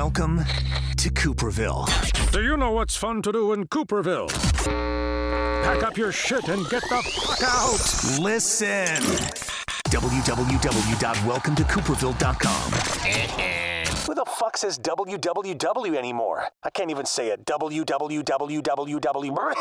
Welcome to Cooperville. Do you know what's fun to do in Cooperville? Pack up your shit and get the fuck out! Listen. www.welcometocooperville.com. Who the fuck says www anymore? I can't even say it. www.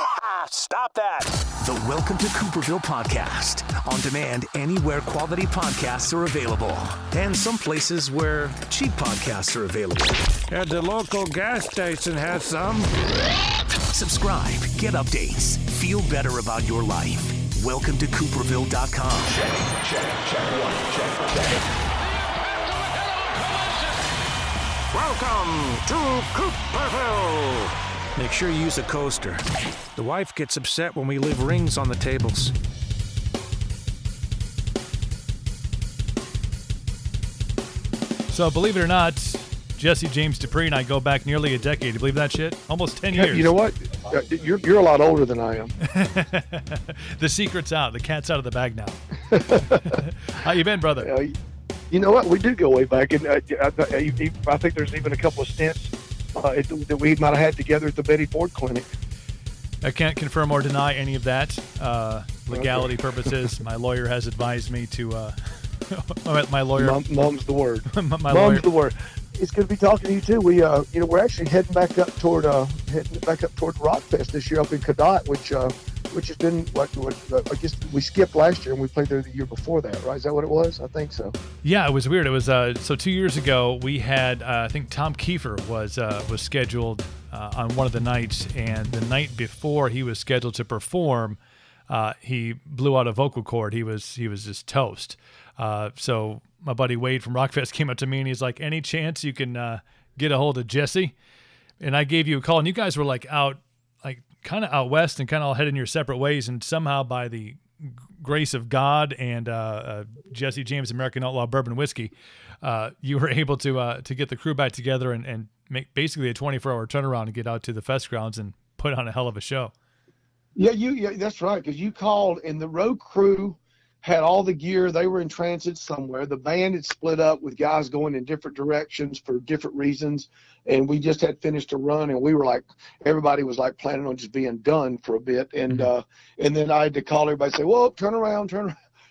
Stop that. The Welcome to Cooperville podcast. On demand anywhere quality podcasts are available. And some places where cheap podcasts are available. And the local gas station has some. Subscribe, get updates, feel better about your life. Welcome to Cooperville.com. Check. Welcome to Cooperville. Make sure you use a coaster. The wife gets upset when we leave rings on the tables. So, believe it or not, Jesse James Dupree and I go back nearly a decade. You believe that shit? Almost 10 years. You know what? You're a lot older than I am. The secret's out. The cat's out of the bag now. How you been, brother? You know what? We do go way back, and I think there's even a couple of stints that we might have had together at the Betty Ford Clinic. I can't confirm or deny any of that. Legality purposes, my lawyer has advised me to. My lawyer. Mom's the word. Mom's the word. It's good to be talking to you too. We're actually heading back up toward Rockfest this year up in Cadott, which has been what I guess we skipped last year and we played there the year before that, right? Is that what it was? I think so. Yeah, it was weird. It was so 2 years ago we had I think Tom Kiefer was scheduled on one of the nights, and the night before he was scheduled to perform, he blew out a vocal cord. He was just toast. So my buddy Wade from Rockfest came up to me and he's like, "Any chance you can get a hold of Jesse?" And I gave you a call, and you guys were like kind of out west and kind of all heading your separate ways, and somehow by the grace of God and Jesse James American Outlaw Bourbon Whiskey, you were able to get the crew back together and make basically a 24-hour turnaround and get out to the fest grounds and put on a hell of a show. Yeah, that's right, because you called and the road crew had all the gear. They were in transit somewhere. The band had split up with guys going in different directions for different reasons. And we just had finished a run, and we were like, everybody was like planning on just being done for a bit. And and then I had to call everybody and say, "Whoa, turn around."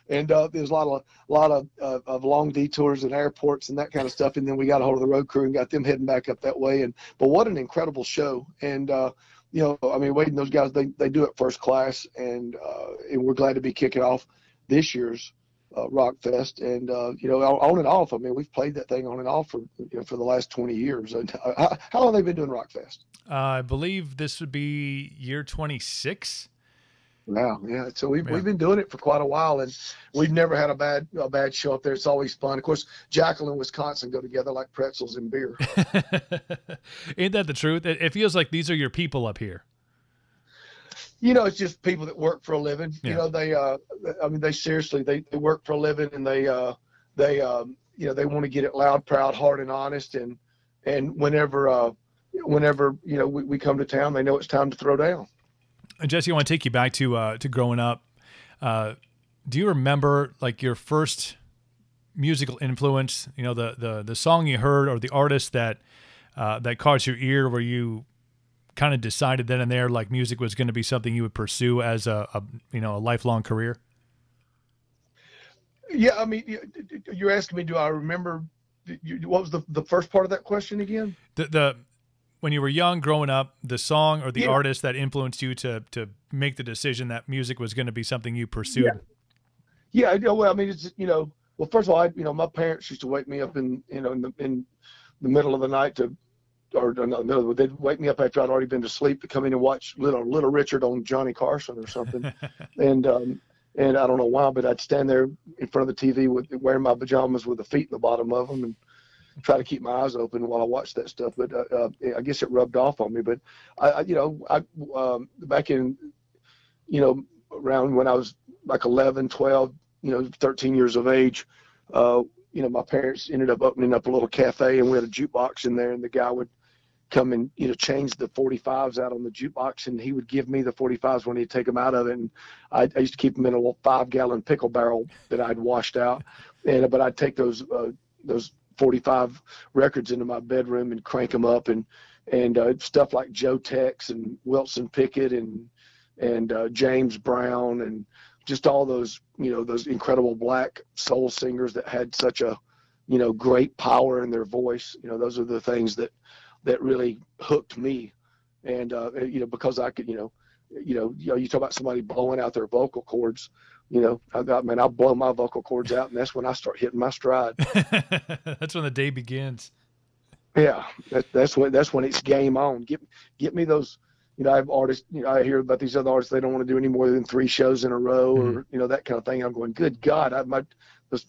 And there's a lot of long detours and airports and that kind of stuff. And then we got a hold of the road crew and got them heading back up that way. But what an incredible show. And Wade and those guys, they do it first class, and we're glad to be kicking off this year's Rock Fest, and on and off. I mean, we've played that thing on and off for the last 20 years. And how long have they been doing Rock Fest? I believe this would be year 26. Wow, yeah. So we've been doing it for quite a while, and we've never had a bad show up there. It's always fun. Of course, Jackyl and Wisconsin go together like pretzels and beer. Ain't that the truth? It feels like these are your people up here. It's just people that work for a living. Yeah. They seriously, they work for a living, and they want to get it loud, proud, hard, and honest. And whenever we come to town, they know it's time to throw down. Jesse, I want to take you back to growing up. Do you remember like your first musical influence? The song you heard or the artist that caught your ear, where you kind of decided then and there like music was going to be something you would pursue as a lifelong career? Yeah, I mean, you're asking me, do I remember? What was the first part of that question again? The when you were young, growing up, the song or the artist that influenced you to make the decision that music was going to be something you pursued. Yeah. Well, I mean, it's well, first of all, my parents used to wake me up in the middle of the night they'd wake me up after I'd already been to sleep to come in and watch Little Richard on Johnny Carson or something. And I don't know why, but I'd stand there in front of the TV wearing my pajamas with the feet in the bottom of them and try to keep my eyes open while I watched that stuff. But I guess it rubbed off on me. But I back in, around when I was like 11, 12, 13 years of age, my parents ended up opening up a little cafe, and we had a jukebox in there, and the guy would come and change the 45s out on the jukebox, and he would give me the 45s when he'd take them out of it. And I used to keep them in a little 5-gallon pickle barrel that I'd washed out, but I'd take those 45 records into my bedroom and crank them up, and stuff like Joe Tex and Wilson Pickett and James Brown, and just all those, those incredible black soul singers that had such a, great power in their voice. Those are the things that really hooked me. And, because I could, you talk about somebody blowing out their vocal cords, I'll blow my vocal cords out, and that's when I start hitting my stride. That's when the day begins. Yeah. That's when it's game on. Get me those, I have artists, I hear about these other artists, they don't want to do any more than 3 shows in a row, or, that kind of thing. I'm going, good God, those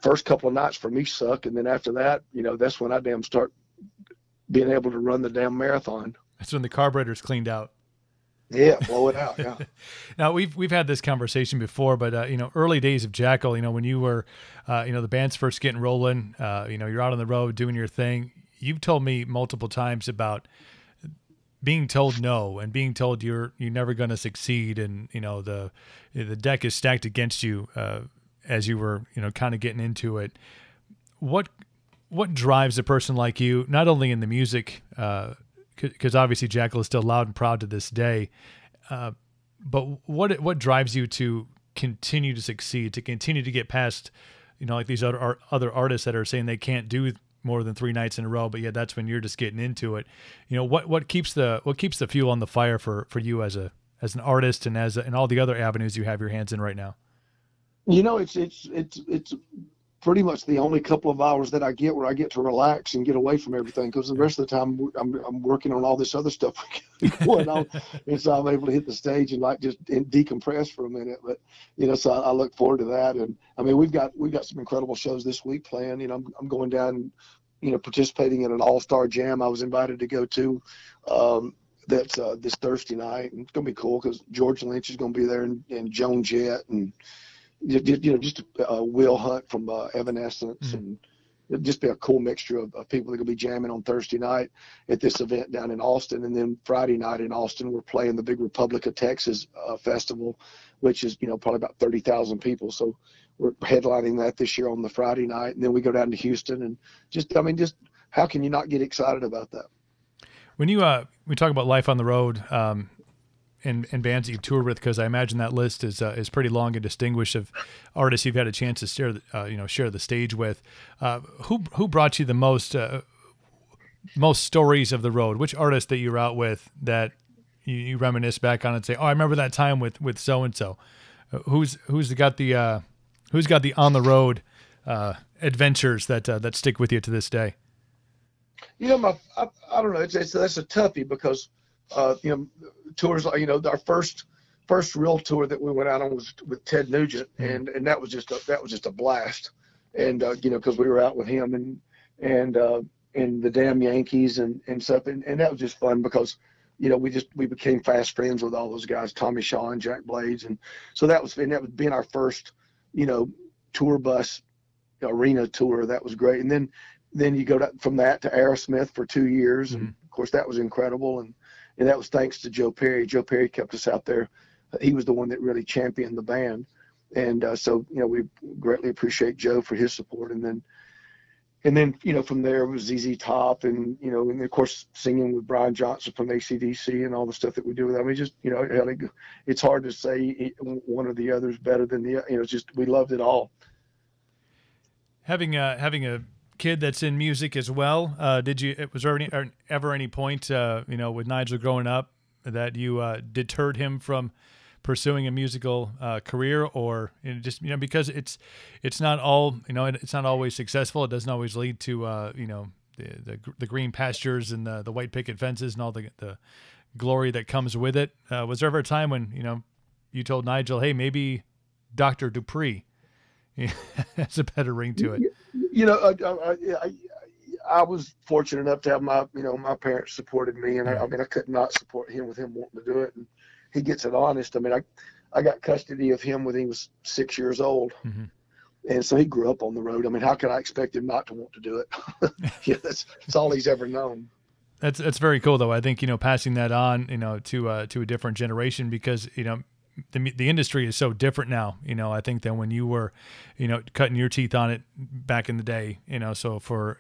first couple of nights for me suck. And then after that, that's when I start being able to run the damn marathon. That's when the carburetor's cleaned out. Yeah, blow it out. Yeah. Now we've had this conversation before, but early days of Jackyl, when you were, the band's first getting rolling, you're out on the road doing your thing. You've told me multiple times about being told no and being told you're never going to succeed, and the deck is stacked against you as you were kind of getting into it. What drives a person like you, not only in the music, because obviously Jackyl is still loud and proud to this day, but what drives you to continue to succeed, to continue to get past, like these other artists that are saying they can't do more than 3 nights in a row, but yeah, that's when you're just getting into it. What keeps the fuel on the fire for you as an artist, and and all the other avenues you have your hands in right now? It's pretty much the only couple of hours that I get where I get to relax and get away from everything, because the rest of the time I'm working on all this other stuff going on, and so I'm able to hit the stage and just decompress for a minute. But so I look forward to that. And I mean, we've got some incredible shows this week planned. I'm going down, participating in an all-star jam I was invited to go to. That's this Thursday night, and it's gonna be cool because George Lynch is gonna be there, and Joan Jett, and just Will Hunt from Evanescence, and it'll just be a cool mixture of people that will be jamming on Thursday night at this event down in Austin. And then Friday night in Austin, we're playing the big Republic of Texas festival, which is, probably about 30,000 people. So we're headlining that this year on the Friday night. And then we go down to Houston, and just how can you not get excited about that? When we talk about life on the road, and bands that you've toured with, because I imagine that list is pretty long and distinguished of artists you've had a chance to share the stage with. Who brought you the most stories of the road? Which artist that you're out with that you reminisce back on and say, oh, I remember that time with so and so. Who's got the on the road adventures that stick with you to this day? I don't know. That's a toughie, because tours, our first real tour that we went out on was with Ted Nugent, and that was just a blast. And because we were out with him and the Damn Yankees and stuff, and that was just fun, because we became fast friends with all those guys, Tommy Shaw and Jack Blades, and so that was being our first tour bus arena tour. That was great. And then you go from that to Aerosmith for 2 years, and of course that was incredible. And that was thanks to Joe Perry. Joe Perry kept us out there. He was the one that really championed the band. And so, we greatly appreciate Joe for his support. And then, from there it was ZZ Top, and of course singing with Brian Johnson from AC/DC and all the stuff that we do with them. I mean, just, it's hard to say one or the other is better than the other. It's just, we loved it all. Having a kid that's in music as well, was there ever any point with Nigel growing up that you deterred him from pursuing a musical career, or just because it's not all it's not always successful, it doesn't always lead to the green pastures and the white picket fences and all the glory that comes with it? Was there ever a time when you told Nigel, hey, maybe Dr. Dupree has a better ring to it? I was fortunate enough to have my parents supported me, and I could not support him with him wanting to do it. And he gets it honest. I mean, I got custody of him when he was 6 years old. And so he grew up on the road. I mean, how could I expect him not to want to do it? That's all he's ever known. That's very cool, though. I think, passing that on, to a different generation, because, the industry is so different now, I think than when you were, cutting your teeth on it back in the day, so for,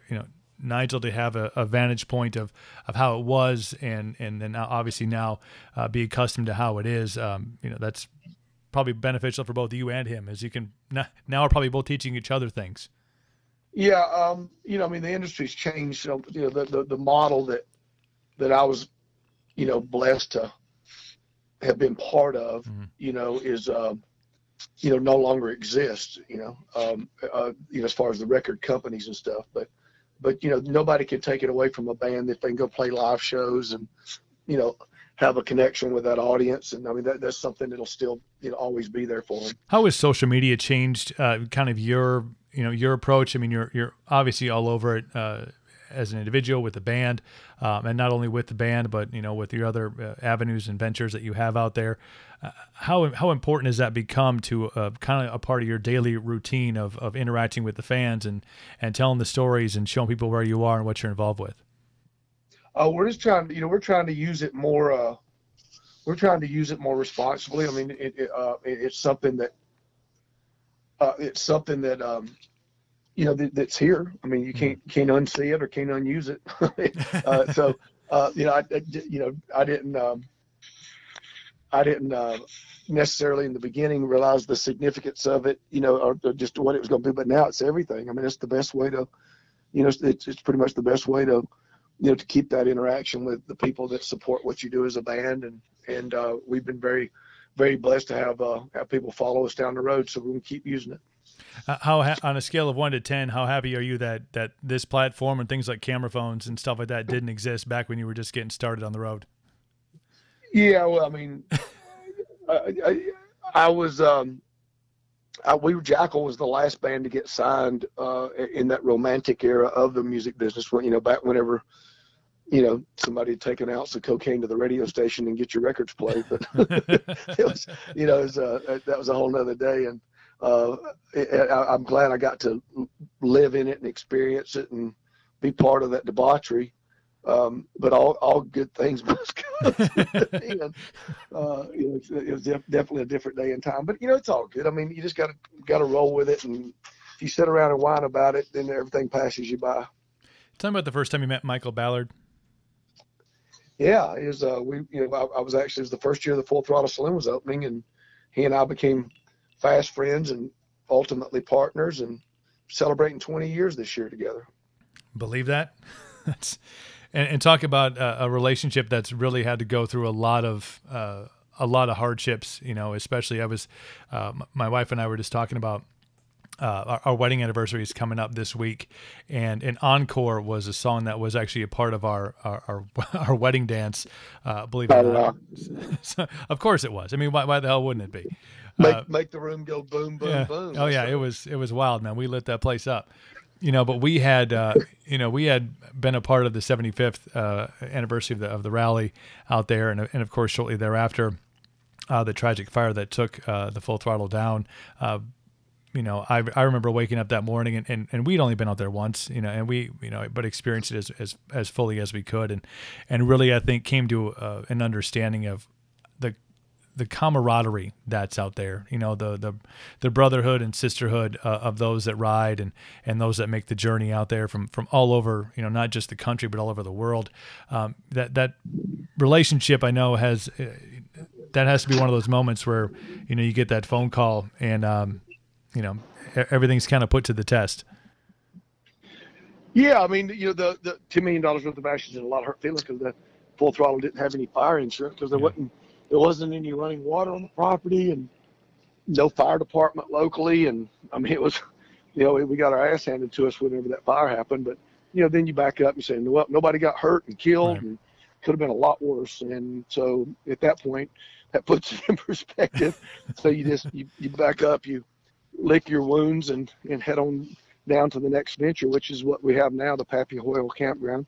Nigel to have a vantage point of how it was and then obviously now be accustomed to how it is, that's probably beneficial for both you and him, as you can now are probably both teaching each other things. Yeah. I mean, the industry's changed. The model that I was, blessed to have been part of, is, no longer exists, as far as the record companies and stuff, but nobody can take it away from a band if they can go play live shows and, have a connection with that audience. And I mean, that's something that'll still, always be there for them. How has social media changed kind of your approach? I mean, you're obviously all over it as an individual with the band, and not only with the band, but, with your other avenues and ventures that you have out there. How important has that become to kind of a part of your daily routine of interacting with the fans and telling the stories and showing people where you are and what you're involved with? We're just trying to, we're trying to use it more. We're trying to use it more responsibly. I mean, it's something that, that's here. I mean, you can't unsee it or can't unuse it. I didn't necessarily in the beginning realize the significance of it, or just what it was going to be. But now it's everything. I mean, it's the best way to, it's pretty much the best way to, to keep that interaction with the people that support what you do as a band. And we've been very, very blessed to have people follow us down the road. So we're going to keep using it. How on a scale of 1 to 10, how happy are you that this platform and things like camera phones and stuff like that didn't exist back when you were just getting started on the road? Yeah, well, I mean, I was Jackyl was the last band to get signed in that romantic era of the music business. When back whenever somebody would take an ounce of cocaine to the radio station and get your records played, but it was that was a whole nother day. And I'm glad I got to live in it and experience it and be part of that debauchery. But all good things must come to an end. It was definitely a different day and time, but it's all good. I mean, you just got to roll with it, and if you sit around and whine about it, then everything passes you by. Tell me about the first time you met Michael Ballard. Yeah, it was I was actually, it was the first year the Full Throttle Saloon was opening, and he and I became fast friends and ultimately partners, and celebrating 20 years this year together. Believe that? That's and talk about a relationship that's really had to go through a lot of hardships. Especially I was my wife and I were just talking about our wedding anniversary is coming up this week, and an encore was a song that was actually a part of our wedding dance. Believe it or not. So, of course it was. I mean, why the hell wouldn't it be? Make the room go boom, boom, yeah. boom. Oh yeah, it was wild, man. We lit that place up. But we had been a part of the 75th anniversary of the rally out there, and of course shortly thereafter, the tragic fire that took the Full Throttle down. I remember waking up that morning and we'd only been out there once, and we, but experienced it as fully as we could. And really, I think came to an understanding of the camaraderie that's out there, the brotherhood and sisterhood of those that ride and those that make the journey out there from all over, not just the country, but all over the world. That relationship, I know, has to be one of those moments where, you get that phone call and, everything's kind of put to the test. Yeah, I mean, the $2 million worth of ashes and a lot of hurt feelings because the Full Throttle didn't have any fire insurance because there wasn't any running water on the property and no fire department locally. And I mean, it was, we got our ass handed to us whenever that fire happened. But then you back up and say, well, nobody got hurt and killed, right, and could have been a lot worse. And so at that point, that puts it in perspective. So you back up, you lick your wounds and head on down to the next venture, which is what we have now, the Pappy Hoyle Campground.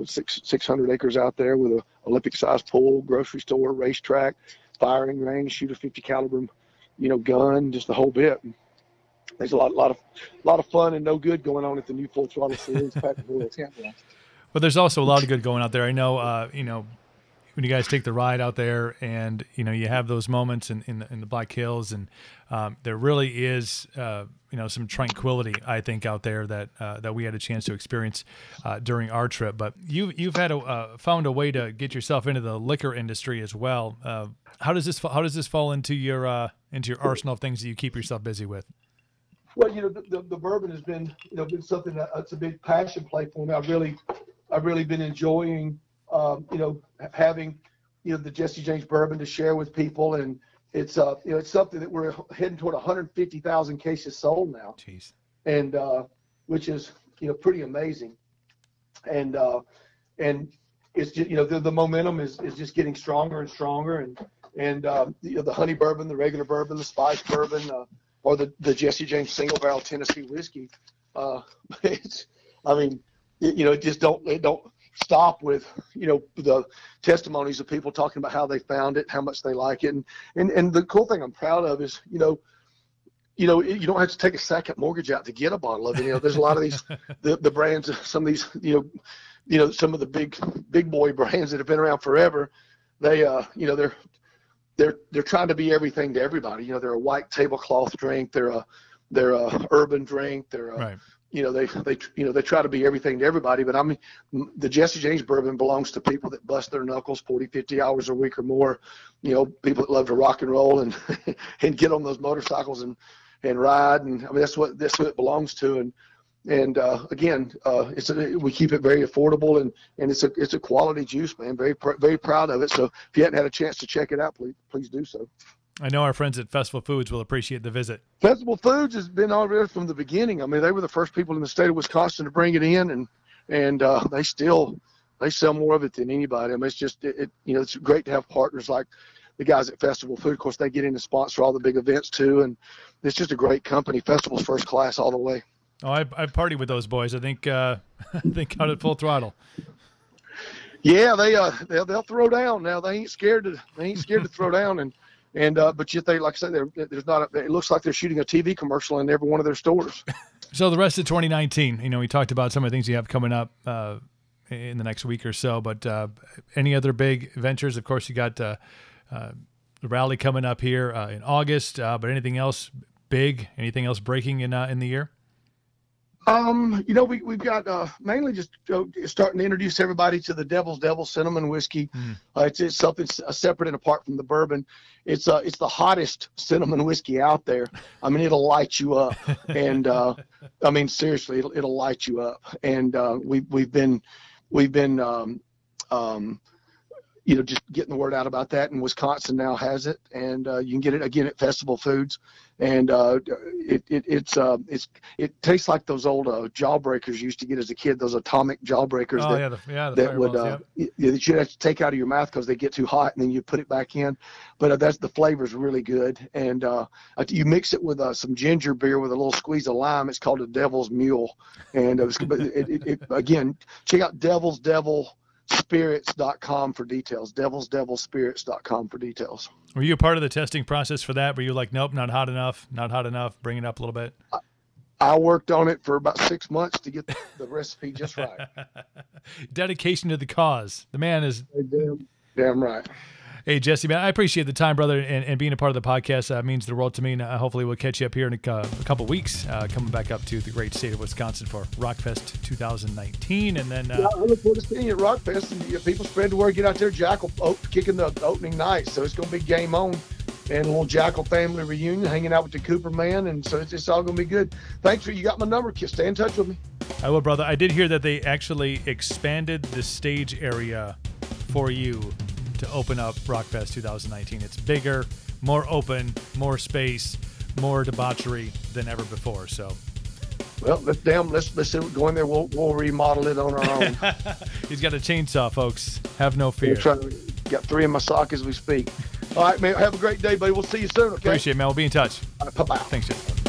600 acres out there with a Olympic-sized pool, grocery store, racetrack, firing range, shoot a 50 caliber, gun, just the whole bit. There's a lot of fun and no good going on at the new Full Throttle Saloon's Pappy Hoyle Campground. But there's also a lot of good going out there. I know, when you guys take the ride out there, and you have those moments in the Black Hills, and there really is some tranquility, I think, out there that we had a chance to experience during our trip. But you've had found a way to get yourself into the liquor industry as well. How does this fall into your arsenal of things that you keep yourself busy with? Well, the bourbon has been been something that's a big passion play for me. I've really been enjoying having the Jesse James Bourbon to share with people, and it's it's something that we're heading toward 150,000 cases sold now. Jeez. And which is pretty amazing, and it's just the momentum is just getting stronger and stronger, and the honey bourbon, the regular bourbon, the spice bourbon, or the Jesse James single barrel Tennessee whiskey. It just don't stop with the testimonies of people talking about how they found it, how much they like it, and the cool thing I'm proud of is you don't have to take a second mortgage out to get a bottle of it. There's a lot of these the brands, some of these some of the big boy brands that have been around forever. They they're trying to be everything to everybody. They're a white tablecloth drink. They're a urban drink. They're a, right. They try to be everything to everybody. But I mean, the Jesse James Bourbon belongs to people that bust their knuckles 40, 50 hours a week or more. People that love to rock and roll and and get on those motorcycles and ride. And I mean, that's what it belongs to. And again, we keep it very affordable, and it's a quality juice, man. Very proud of it. So if you hadn't had a chance to check it out, please do so. I know our friends at Festival Foods will appreciate the visit. Festival Foods has been on there from the beginning. I mean, they were the first people in the state of Wisconsin to bring it in, and they sell more of it than anybody. I mean, it's just it's great to have partners like the guys at Festival Food. Of course, they get in to sponsor all the big events too, and it's just a great company. Festival's first class all the way. Oh, I partied with those boys. I think out at Full Throttle. Yeah, they'll throw down now. They ain't scared to throw down, but yet they, like I said, there's not. It looks like they're shooting a TV commercial in every one of their stores. So the rest of 2019, we talked about some of the things you have coming up in the next week or so. But any other big ventures? Of course, you got the rally coming up here in August. But anything else big? Anything else breaking in the year? We've got mainly just starting to introduce everybody to the Devil's Devil cinnamon whiskey. It's something separate and apart from the bourbon. It's the hottest cinnamon whiskey out there. I mean, it'll light you up, and I mean, seriously, it'll light you up. And we've been just getting the word out about that. And Wisconsin now has it, and you can get it again at Festival Foods. And it tastes like those old jawbreakers you used to get as a kid, those atomic jawbreakers that would that you have to take out of your mouth because they get too hot, and then you put it back in. But the flavor's really good, and you mix it with some ginger beer with a little squeeze of lime. It's called a Devil's Mule, and again, check out devilsspirits.com for details. devilsspirits.com for details. Were you a part of the testing process for that? Were you like, nope, not hot enough, bring it up a little bit? I worked on it for about 6 months to get the recipe just right. Dedication to the cause. The man is damn right. Hey, Jesse, man, I appreciate the time, brother, and being a part of the podcast means the world to me. And hopefully we'll catch you up here in a couple weeks, coming back up to the great state of Wisconsin for Rockfest 2019. And then I look forward to seeing you at Rockfest, and people spread the word. Get out there, Jackyl kicking the opening night, so it's going to be game on, and a little Jackyl family reunion, hanging out with the Cooper man, and so it's all going to be good. Thanks you got my number. Stay in touch with me. I will, brother. I did hear that they actually expanded the stage area for you to open up Rockfest 2019. It's bigger, more open, more space, more debauchery than ever before. So, well, let's go in there. We'll remodel it on our own. He's got a chainsaw, folks. Have no fear. Got 3 in my sock as we speak. All right, man. Have a great day, buddy. We'll see you soon. Okay. Appreciate it, man. We'll be in touch. All right, bye-bye. Thanks, Jesse.